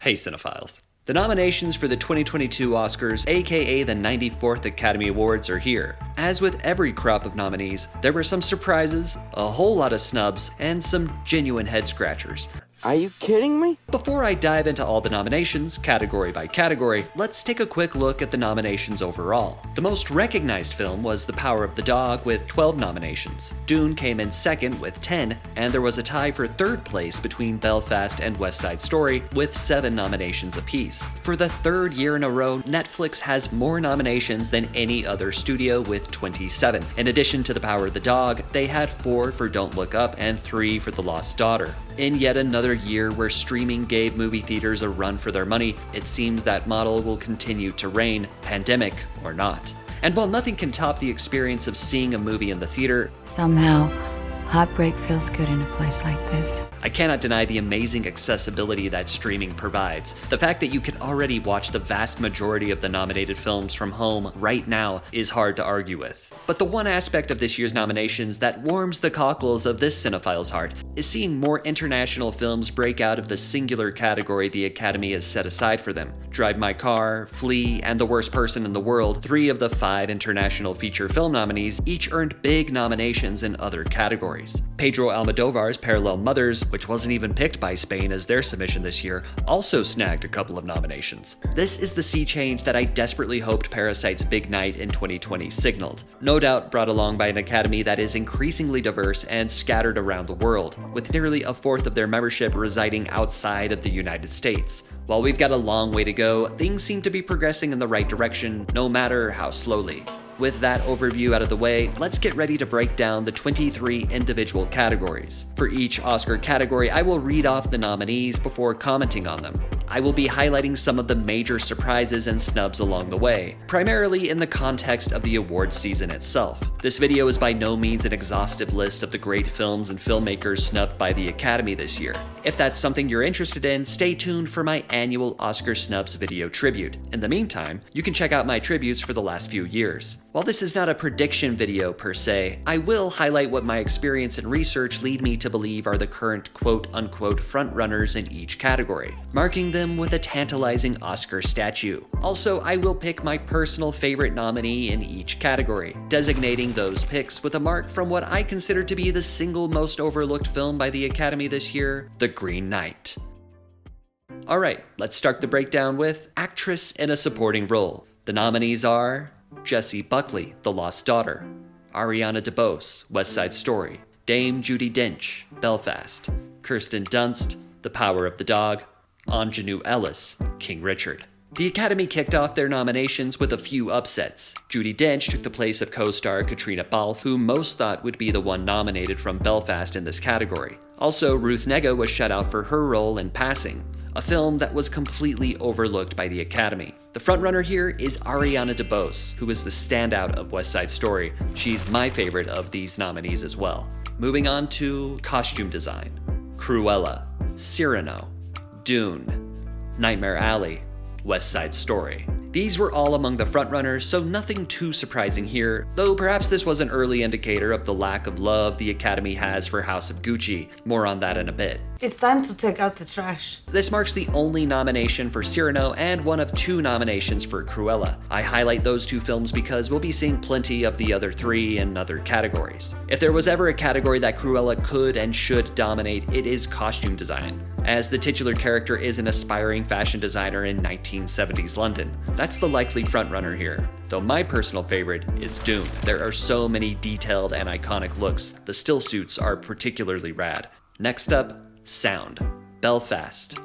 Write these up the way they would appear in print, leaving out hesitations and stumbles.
Hey cinephiles. The nominations for the 2022 Oscars, aka the 94th Academy Awards, are here. As with every crop of nominees, there were some surprises, a whole lot of snubs, and some genuine head-scratchers. Are you kidding me? Before I dive into all the nominations, category by category, let's take a quick look at the nominations overall. The most recognized film was The Power of the Dog with 12 nominations. Dune came in second with 10, and there was a tie for third place between Belfast and West Side Story with 7 nominations apiece. For the third year in a row, Netflix has more nominations than any other studio with 27. In addition to The Power of the Dog, they had 4 for Don't Look Up and 3 for The Lost Daughter. In yet another year where streaming gave movie theaters a run for their money, it seems that model will continue to reign, pandemic or not. And while nothing can top the experience of seeing a movie in the theater, somehow, heartbreak feels good in a place like this. I cannot deny the amazing accessibility that streaming provides. The fact that you can already watch the vast majority of the nominated films from home right now is hard to argue with. But the one aspect of this year's nominations that warms the cockles of this cinephile's heart is seeing more international films break out of the singular category the Academy has set aside for them. Drive My Car, Flea, and The Worst Person in the World, 3 of the 5 international feature film nominees, each earned big nominations in other categories. Pedro Almodovar's Parallel Mothers, which wasn't even picked by Spain as their submission this year, also snagged a couple of nominations. This is the sea change that I desperately hoped Parasite's big night in 2020 signaled. No doubt brought along by an Academy that is increasingly diverse and scattered around the world, with nearly a fourth of their membership residing outside of the United States. While we've got a long way to go, things seem to be progressing in the right direction, no matter how slowly. With that overview out of the way, let's get ready to break down the 23 individual categories. For each Oscar category, I will read off the nominees before commenting on them. I will be highlighting some of the major surprises and snubs along the way, primarily in the context of the awards season itself. This video is by no means an exhaustive list of the great films and filmmakers snubbed by the Academy this year. If that's something you're interested in, stay tuned for my annual Oscar Snubs video tribute. In the meantime, you can check out my tributes for the last few years. While this is not a prediction video per se, I will highlight what my experience and research lead me to believe are the current quote-unquote frontrunners in each category, marking them with a tantalizing Oscar statue. Also, I will pick my personal favorite nominee in each category, designating those picks with a mark from what I consider to be the single most overlooked film by the Academy this year, The Green Knight. Alright, let's start the breakdown with Actress in a Supporting Role. The nominees are Jessie Buckley, The Lost Daughter; Ariana DeBose, West Side Story; Dame Judi Dench, Belfast; Kirsten Dunst, The Power of the Dog; Anjanou Ellis, King Richard. The Academy kicked off their nominations with a few upsets. Judi Dench took the place of co-star Katrina Balfe, who most thought would be the one nominated from Belfast in this category. Also, Ruth Negga was shut out for her role in Passing, a film that was completely overlooked by the Academy. The frontrunner here is Ariana DeBose, who is the standout of West Side Story. She's my favorite of these nominees as well. Moving on to Costume Design: Cruella, Cyrano, Dune, Nightmare Alley, West Side Story. These were all among the frontrunners, so nothing too surprising here, though perhaps this was an early indicator of the lack of love the Academy has for House of Gucci. More on that in a bit. It's time to take out the trash. This marks the only nomination for Cyrano and one of 2 nominations for Cruella. I highlight those 2 films because we'll be seeing plenty of the other 3 in other categories. If there was ever a category that Cruella could and should dominate, it is costume design, as the titular character is an aspiring fashion designer in 1970s London. That's the likely frontrunner here, though my personal favorite is Dune. There are so many detailed and iconic looks. The still suits are particularly rad. Next up, Sound: Belfast,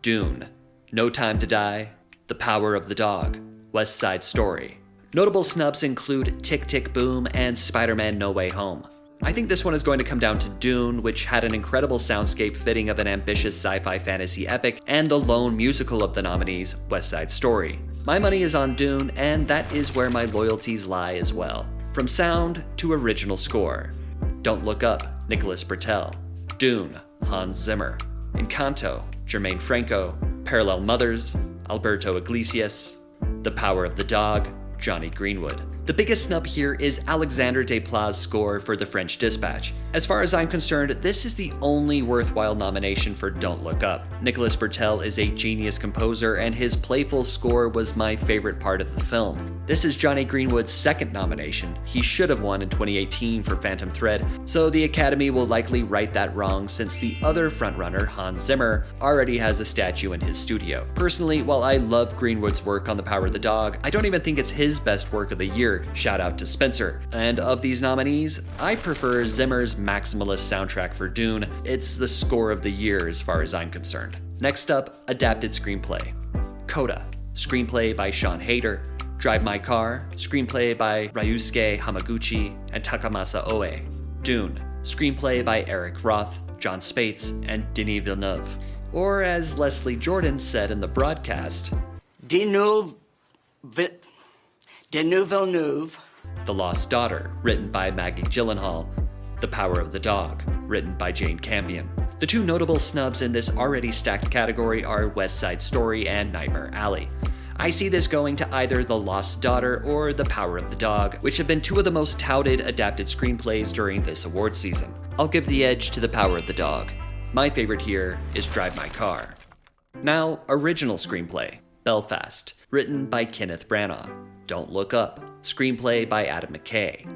Dune, No Time to Die, The Power of the Dog, West Side Story. Notable snubs include Tick Tick Boom and Spider-Man No Way Home. I think this one is going to come down to Dune, which had an incredible soundscape fitting of an ambitious sci-fi fantasy epic, and the lone musical of the nominees, West Side Story. My money is on Dune, and that is where my loyalties lie as well. From sound to original score: Don't Look Up, Nicholas Britell; Dune, Hans Zimmer; Encanto, Jermaine Franco; Parallel Mothers, Alberto Iglesias; The Power of the Dog, Johnny Greenwood. The biggest snub here is Alexandre Desplat's score for The French Dispatch. As far as I'm concerned, this is the only worthwhile nomination for Don't Look Up. Nicolas Bertel is a genius composer, and his playful score was my favorite part of the film. This is Johnny Greenwood's second nomination. He should have won in 2018 for Phantom Thread, so the Academy will likely right that wrong since the other frontrunner, Hans Zimmer, already has a statue in his studio. Personally, while I love Greenwood's work on The Power of the Dog, I don't even think it's his best work of the year. Shout out to Spencer. And of these nominees, I prefer Zimmer's maximalist soundtrack for Dune. It's the score of the year as far as I'm concerned. Next up, adapted screenplay. Coda, screenplay by Sean Hayter. Drive My Car, screenplay by Ryusuke Hamaguchi and Takamasa Oe. Dune, screenplay by Eric Roth, John Spates, and Denis Villeneuve. Or as Leslie Jordan said in the broadcast, Denis Villeneuve. The Lost Daughter, written by Maggie Gyllenhaal. The Power of the Dog, written by Jane Campion. The two notable snubs in this already stacked category are West Side Story and Nightmare Alley. I see this going to either The Lost Daughter or The Power of the Dog, which have been two of the most touted adapted screenplays during this award season. I'll give the edge to The Power of the Dog. My favorite here is Drive My Car. Now, original screenplay. Belfast, written by Kenneth Branagh. Don't Look Up, screenplay by Adam McKay.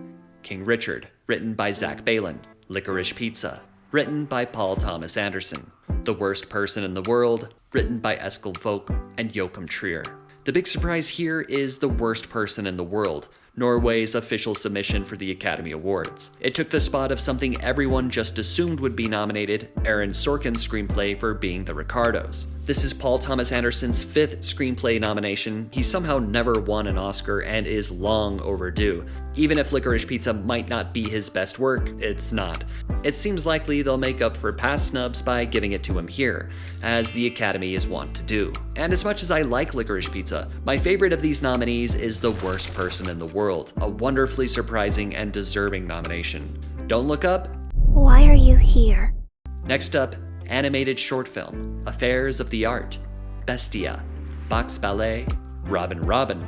King Richard, written by Zach Balan. Licorice Pizza, written by Paul Thomas Anderson. The Worst Person in the World, written by Eskil Vogt and Joachim Trier. The big surprise here is The Worst Person in the World, Norway's official submission for the Academy Awards. It took the spot of something everyone just assumed would be nominated, Aaron Sorkin's screenplay for Being the Ricardos. This is Paul Thomas Anderson's fifth screenplay nomination. He somehow never won an Oscar and is long overdue. Even if Licorice Pizza might not be his best work, it's not. It seems likely they'll make up for past snubs by giving it to him here, as the Academy is wont to do. And as much as I like Licorice Pizza, my favorite of these nominees is The Worst Person in the World, a wonderfully surprising and deserving nomination. Don't Look Up? Why are you here? Next up, animated short film, Affairs of the Art, Bestia, Box Ballet, Robin Robin,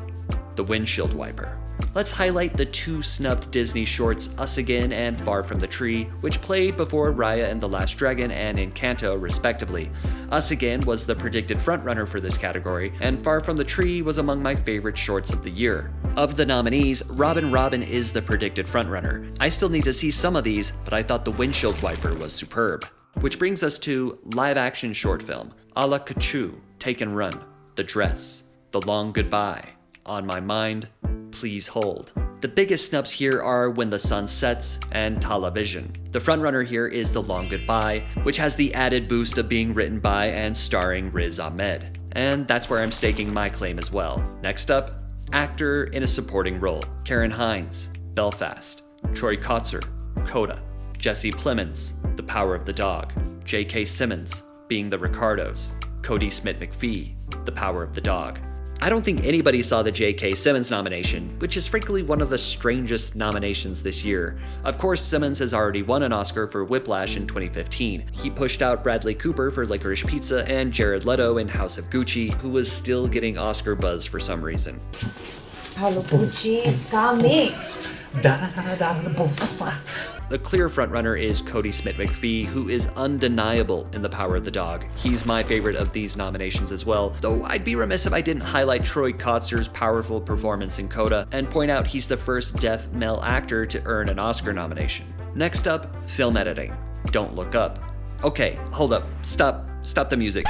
The Windshield Wiper. Let's highlight the two snubbed Disney shorts, Us Again and Far From the Tree, which played before Raya and the Last Dragon and Encanto, respectively. Us Again was the predicted frontrunner for this category, and Far From the Tree was among my favorite shorts of the year. Of the nominees, Robin Robin is the predicted frontrunner. I still need to see some of these, but I thought The Windshield Wiper was superb. Which brings us to live-action short film, A la Kachu, Take and Run, The Dress, The Long Goodbye, On My Mind, Please Hold. The biggest snubs here are When the Sun Sets and Television. The frontrunner here is The Long Goodbye, which has the added boost of being written by and starring Riz Ahmed. And that's where I'm staking my claim as well. Next up, actor in a supporting role. Karen Hines, Belfast. Troy Kotsur, Coda. Jesse Plemons, The Power of the Dog. J.K. Simmons, Being the Ricardos. Cody Smith-McPhee, The Power of the Dog. I don't think anybody saw the J.K. Simmons nomination, which is frankly one of the strangest nominations this year. Of course, Simmons has already won an Oscar for Whiplash in 2015. He pushed out Bradley Cooper for Licorice Pizza and Jared Leto in House of Gucci, who was still getting Oscar buzz for some reason. Hello, Gucci is coming. The clear frontrunner is Cody Smith-McPhee, who is undeniable in The Power of the Dog. He's my favorite of these nominations as well, though I'd be remiss if I didn't highlight Troy Kotsur's powerful performance in Coda and point out he's the first deaf male actor to earn an Oscar nomination. Next up, film editing. Don't Look Up. Okay, hold up. Stop the music.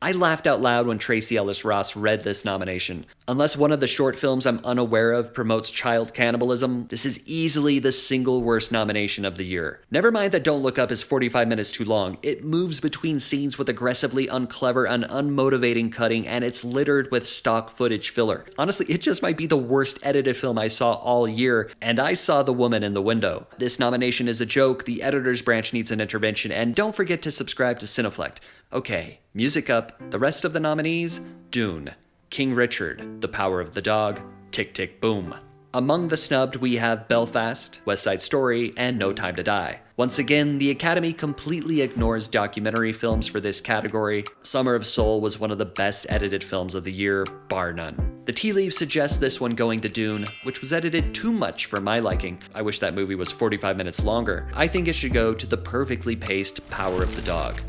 I laughed out loud when Tracy Ellis Ross read this nomination. Unless one of the short films I'm unaware of promotes child cannibalism, this is easily the single worst nomination of the year. Never mind that Don't Look Up is 45 minutes too long. It moves between scenes with aggressively unclever and unmotivating cutting, and it's littered with stock footage filler. Honestly, it just might be the worst edited film I saw all year, and I saw The Woman in the Window. This nomination is a joke, the editor's branch needs an intervention, and don't forget to subscribe to Cineflect. Okay, music up. The rest of the nominees, Dune, King Richard, The Power of the Dog, Tick Tick Boom, Among the snubbed, we have Belfast, West Side Story, and No Time to Die. Once again, the Academy completely ignores documentary films for this category. Summer of Soul was one of the best edited films of the year, bar none. The tea leaves suggest this one going to Dune, which was edited too much for my liking. I wish that movie was 45 minutes longer. I think it should go to the perfectly paced Power of the Dog.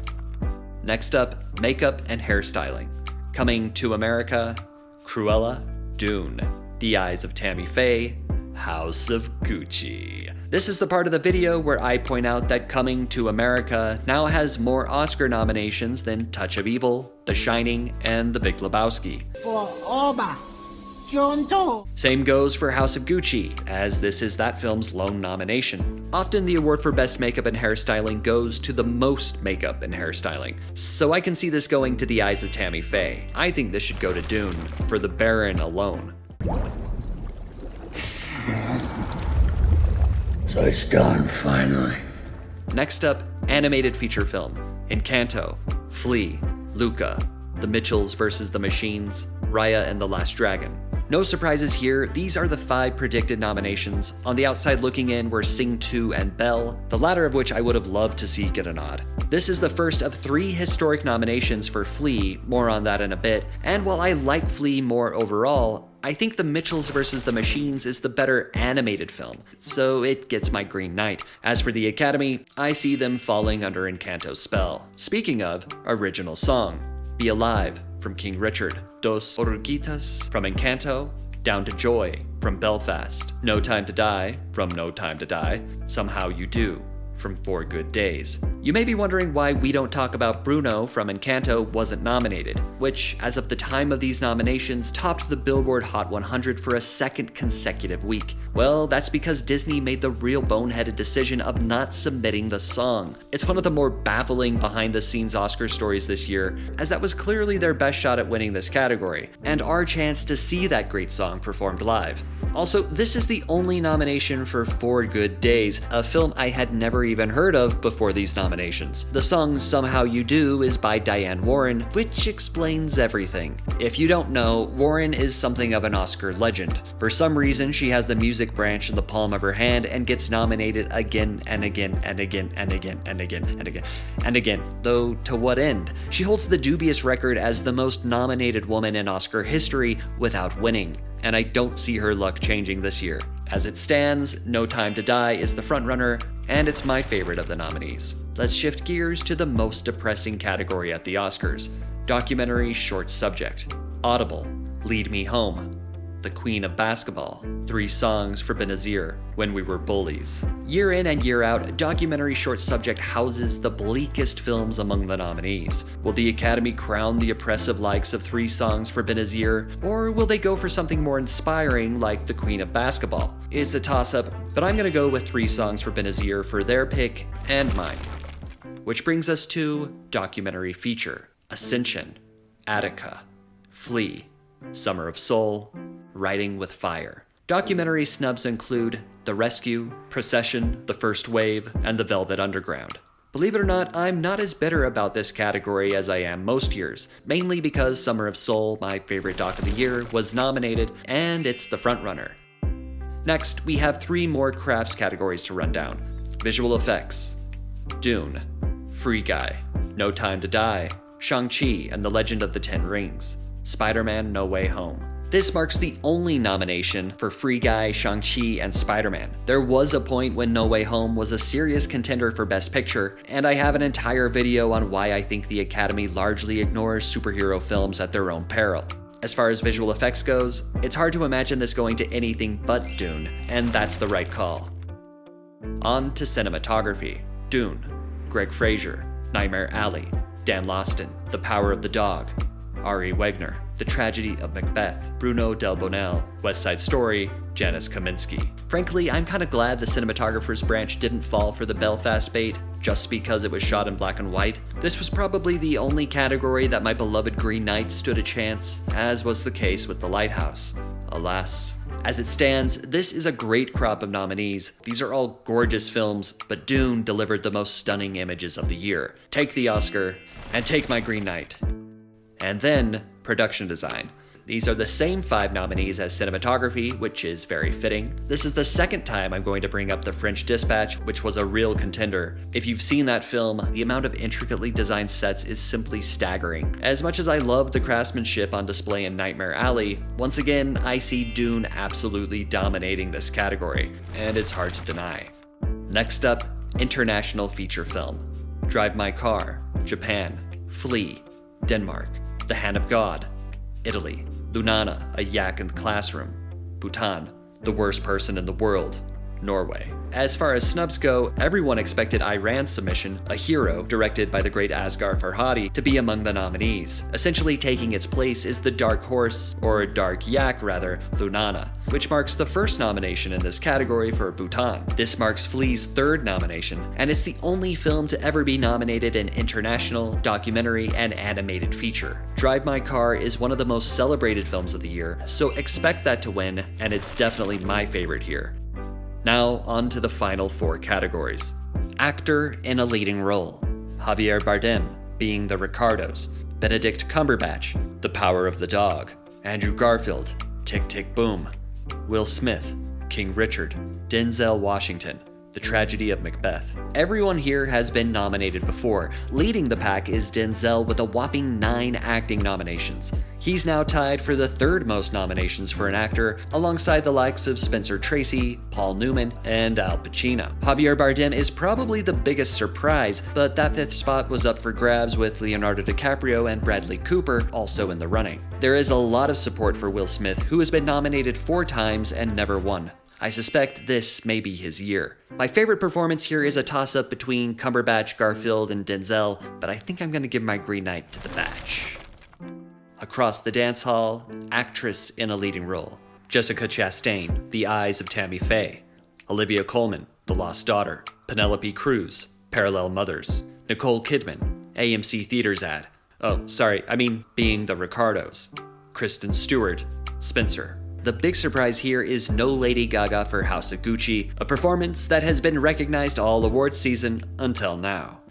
Next up, makeup and hairstyling. Coming to America, Cruella, Dune, The Eyes of Tammy Faye, House of Gucci. This is the part of the video where I point out that Coming to America now has more Oscar nominations than Touch of Evil, The Shining, and The Big Lebowski. Same goes for House of Gucci, as this is that film's lone nomination. Often the award for best makeup and hairstyling goes to the most makeup and hairstyling, so I can see this going to The Eyes of Tammy Faye. I think this should go to Dune, for the Baron alone. So it's done, finally. Next up, animated feature film. Encanto, Flea, Luca, The Mitchells vs. the Machines, Raya and the Last Dragon. No surprises here, these are the 5 predicted nominations. On the outside looking in were Sing 2 and Belle, the latter of which I would have loved to see get a nod. This is the first of 3 historic nominations for Flea, more on that in a bit, and while I like Flea more overall, I think The Mitchells vs. the Machines is the better animated film, so it gets my green knight. As for the Academy, I see them falling under Encanto's spell. Speaking of, original song. Be Alive from King Richard, Dos Oruguitas from Encanto, Down to Joy from Belfast, No Time to Die from No Time to Die, Somehow You Do from 4 Good Days. You may be wondering why we don't talk about Bruno from Encanto wasn't nominated, which, as of the time of these nominations, topped the Billboard Hot 100 for a second consecutive week. Well, that's because Disney made the real boneheaded decision of not submitting the song. It's one of the more baffling behind-the-scenes Oscar stories this year, as that was clearly their best shot at winning this category, and our chance to see that great song performed live. Also, this is the only nomination for 4 Good Days, a film I had never even heard of before these nominations. The song Somehow You Do is by Diane Warren, which explains everything. If you don't know, Warren is something of an Oscar legend. For some reason, she has the music branch in the palm of her hand and gets nominated again and again and again and again and again and again and again. Though, to what end? She holds the dubious record as the most nominated woman in Oscar history without winning, and I don't see her luck changing this year. As it stands, No Time to Die is the frontrunner, and it's my favorite of the nominees. Let's shift gears to the most depressing category at the Oscars: documentary short subject. Audible, Lead Me Home, The Queen of Basketball, 3 Songs for Benazir, When We Were Bullies. Year in and year out, documentary short subject houses the bleakest films among the nominees. Will the Academy crown the oppressive likes of 3 Songs for Benazir, or will they go for something more inspiring like The Queen of Basketball? It's a toss-up, but I'm gonna go with 3 Songs for Benazir for their pick and mine. Which brings us to documentary feature: Ascension, Attica, Flea, Summer of Soul, Writing with Fire. Documentary snubs include The Rescue, Procession, The First Wave, and The Velvet Underground. Believe it or not, I'm not as bitter about this category as I am most years, mainly because Summer of Soul, my favorite doc of the year, was nominated, and it's the frontrunner. Next, we have 3 more crafts categories to run down: visual effects, Dune, Free Guy, No Time to Die, Shang-Chi and the Legend of the Ten Rings, Spider-Man: No Way Home. This marks the only nomination for Free Guy, Shang-Chi, and Spider-Man. There was a point when No Way Home was a serious contender for Best Picture, and I have an entire video on why I think the Academy largely ignores superhero films at their own peril. As far as visual effects goes, it's hard to imagine this going to anything but Dune, and that's the right call. On to cinematography. Dune, Greg Fraser, Nightmare Alley, Dan Lawson, The Power of the Dog, Ari Wegner, The Tragedy of Macbeth, Bruno Del Bonell, West Side Story, Janis Kaminski. Frankly, I'm kinda glad the cinematographer's branch didn't fall for the Belfast bait, just because it was shot in black and white. This was probably the only category that my beloved Green Knight stood a chance, as was the case with The Lighthouse. Alas. As it stands, this is a great crop of nominees. These are all gorgeous films, but Dune delivered the most stunning images of the year. Take the Oscar, and take my Green Knight. And then, production design. These are the same 5 nominees as cinematography, which is very fitting. This is the second time I'm going to bring up The French Dispatch, which was a real contender. If you've seen that film, the amount of intricately designed sets is simply staggering. As much as I love the craftsmanship on display in Nightmare Alley, once again, I see Dune absolutely dominating this category, and it's hard to deny. Next up, international feature film. Drive My Car, Japan. Flea, Denmark. The Hand of God, Italy. Lunana, a yak in the classroom. Bhutan, the worst person in the world. Norway. As far as snubs go, everyone expected Iran's submission, A Hero, directed by the great Asghar Farhadi, to be among the nominees. Essentially taking its place is the dark horse, or dark yak rather, Lunana, which marks the first nomination in this category for Bhutan. This marks Flea's 3rd nomination, and it's the only film to ever be nominated in international, documentary, and animated feature. Drive My Car is one of the most celebrated films of the year, so expect that to win, and it's definitely my favorite here. Now, on to the final 4 categories. Actor in a leading role. Javier Bardem, being the Ricardos. Benedict Cumberbatch, The Power of the Dog. Andrew Garfield, Tick Tick Boom. Will Smith, King Richard. Denzel Washington, The Tragedy of Macbeth. Everyone here has been nominated before. Leading the pack is Denzel with a whopping 9 acting nominations. He's now tied for the 3rd most nominations for an actor, alongside the likes of Spencer Tracy, Paul Newman, and Al Pacino. Javier Bardem is probably the biggest surprise, but that 5th spot was up for grabs with Leonardo DiCaprio and Bradley Cooper also in the running. There is a lot of support for Will Smith, who has been nominated 4 times and never won. I suspect this may be his year. My favorite performance here is a toss-up between Cumberbatch, Garfield, and Denzel, but I think I'm gonna give my green light to the batch. Across the Dance Hall, actress in a leading role. Jessica Chastain, The Eyes of Tammy Faye. Olivia Colman, The Lost Daughter. Penelope Cruz, Parallel Mothers. Nicole Kidman, AMC Theaters ad. Being the Ricardos. Kristen Stewart, Spencer. The big surprise here is no Lady Gaga for House of Gucci, a performance that has been recognized all awards season until now.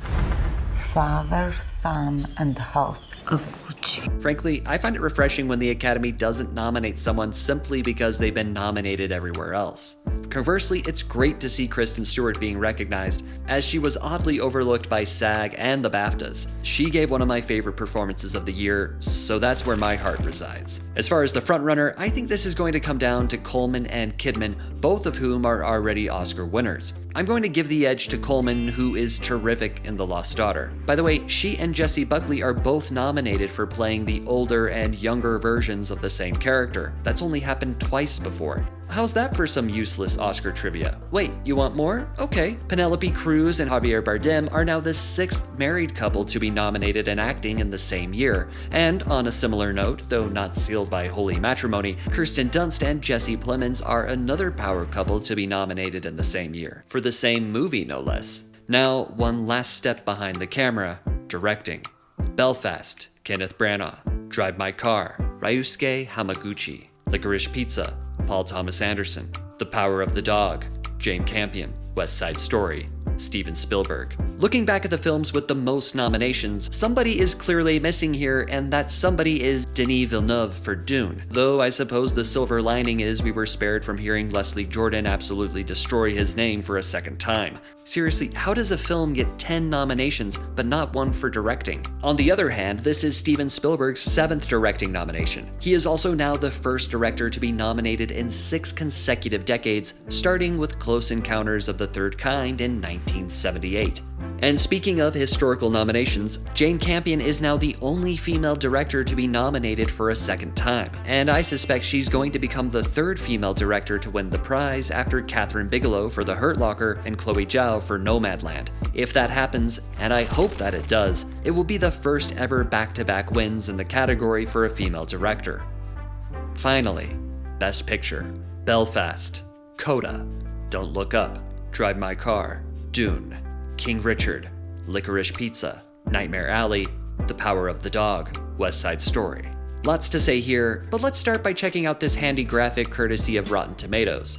Father, Son, and House of Gucci. Frankly, I find it refreshing when the Academy doesn't nominate someone simply because they've been nominated everywhere else. Conversely, it's great to see Kristen Stewart being recognized, as she was oddly overlooked by SAG and the BAFTAs. She gave one of my favorite performances of the year, so that's where my heart resides. As far as the frontrunner, I think this is going to come down to Colman and Kidman, both of whom are already Oscar winners. I'm going to give the edge to Colman, who is terrific in The Lost Daughter. By the way, she and Jessie Buckley are both nominated for playing the older and younger versions of the same character. That's only happened twice before. How's that for some useless Oscar trivia? Wait, you want more? Okay. Penelope Cruz and Javier Bardem are now the 6th married couple to be nominated in acting in the same year. And on a similar note, though not sealed by holy matrimony, Kirsten Dunst and Jesse Plemons are another power couple to be nominated in the same year. For the same movie, no less. Now, one last step behind the camera, directing. Belfast, Kenneth Branagh. Drive My Car, Ryusuke Hamaguchi. Licorice Pizza, Paul Thomas Anderson. The Power of the Dog, Jane Campion. West Side Story, Steven Spielberg. Looking back at the films with the most nominations, somebody is clearly missing here, and that somebody is Denis Villeneuve for Dune. Though I suppose the silver lining is we were spared from hearing Leslie Jordan absolutely destroy his name for a second time. Seriously, how does a film get 10 nominations but not one for directing? On the other hand, this is Steven Spielberg's 7th directing nomination. He is also now the first director to be nominated in 6 consecutive decades, starting with Close Encounters of the Third Kind in 1978. And speaking of historical nominations, Jane Campion is now the only female director to be nominated for a second time. And I suspect she's going to become the 3rd female director to win the prize after Catherine Bigelow for The Hurt Locker and Chloe Zhao for Nomadland. If that happens, and I hope that it does, it will be the first ever back-to-back wins in the category for a female director. Finally, Best Picture. Belfast, Coda, Don't Look Up, Drive My Car, Dune, King Richard, Licorice Pizza, Nightmare Alley, The Power of the Dog, West Side Story. Lots to say here, but let's start by checking out this handy graphic courtesy of Rotten Tomatoes.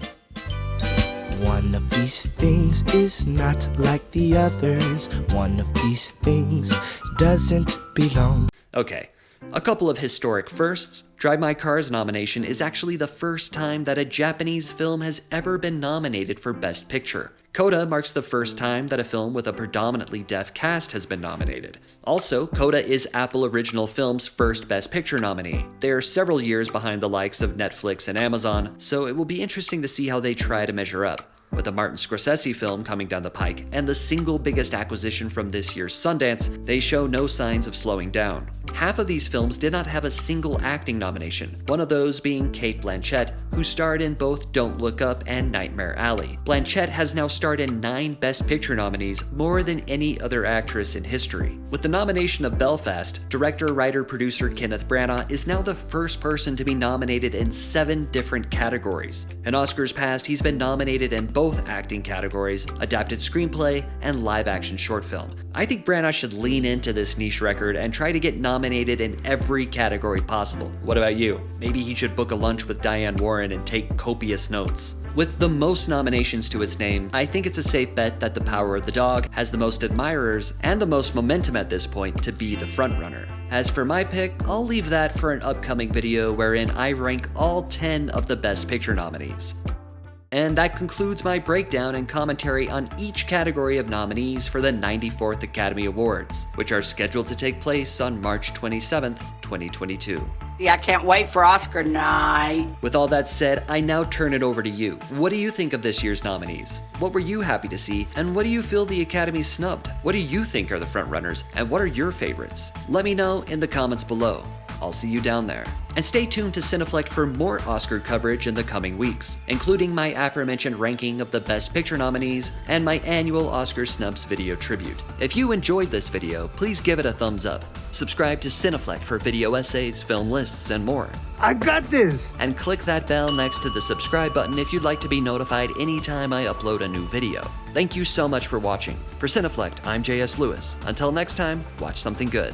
One of these things is not like the others. One of these things doesn't belong. Okay, a couple of historic firsts. Drive My Car's nomination is actually the first time that a Japanese film has ever been nominated for Best Picture. Coda marks the first time that a film with a predominantly deaf cast has been nominated. Also, Coda is Apple Original Films' first Best Picture nominee. They are several years behind the likes of Netflix and Amazon, so it will be interesting to see how they try to measure up. With a Martin Scorsese film coming down the pike and the single biggest acquisition from this year's Sundance, they show no signs of slowing down. Half of these films did not have a single acting nomination, one of those being Cate Blanchett, who starred in both Don't Look Up and Nightmare Alley. Blanchett has now starred in 9 Best Picture nominees, more than any other actress in history. With the nomination of Belfast, director, writer, producer Kenneth Branagh is now the first person to be nominated in 7 different categories. In Oscars past, he's been nominated in both acting categories, adapted screenplay, and live-action short film. I think Branagh should lean into this niche record and try to get nominated in every category possible. What about you? Maybe he should book a lunch with Diane Warren and take copious notes. With the most nominations to its name, I think it's a safe bet that The Power of the Dog has the most admirers and the most momentum at this point to be the frontrunner. As for my pick, I'll leave that for an upcoming video wherein I rank all 10 of the Best Picture nominees. And that concludes my breakdown and commentary on each category of nominees for the 94th Academy Awards, which are scheduled to take place on March 27th, 2022. Yeah, I can't wait for Oscar night. With all that said, I now turn it over to you. What do you think of this year's nominees? What were you happy to see? And what do you feel the Academy snubbed? What do you think are the frontrunners? And what are your favorites? Let me know in the comments below. I'll see you down there. And stay tuned to Cineflect for more Oscar coverage in the coming weeks, including my aforementioned ranking of the Best Picture nominees and my annual Oscar Snubs video tribute. If you enjoyed this video, please give it a thumbs up. Subscribe to Cineflect for video essays, film lists, and more. I got this! And click that bell next to the subscribe button if you'd like to be notified anytime I upload a new video. Thank you so much for watching. For Cineflect, I'm JS Lewis. Until next time, watch something good.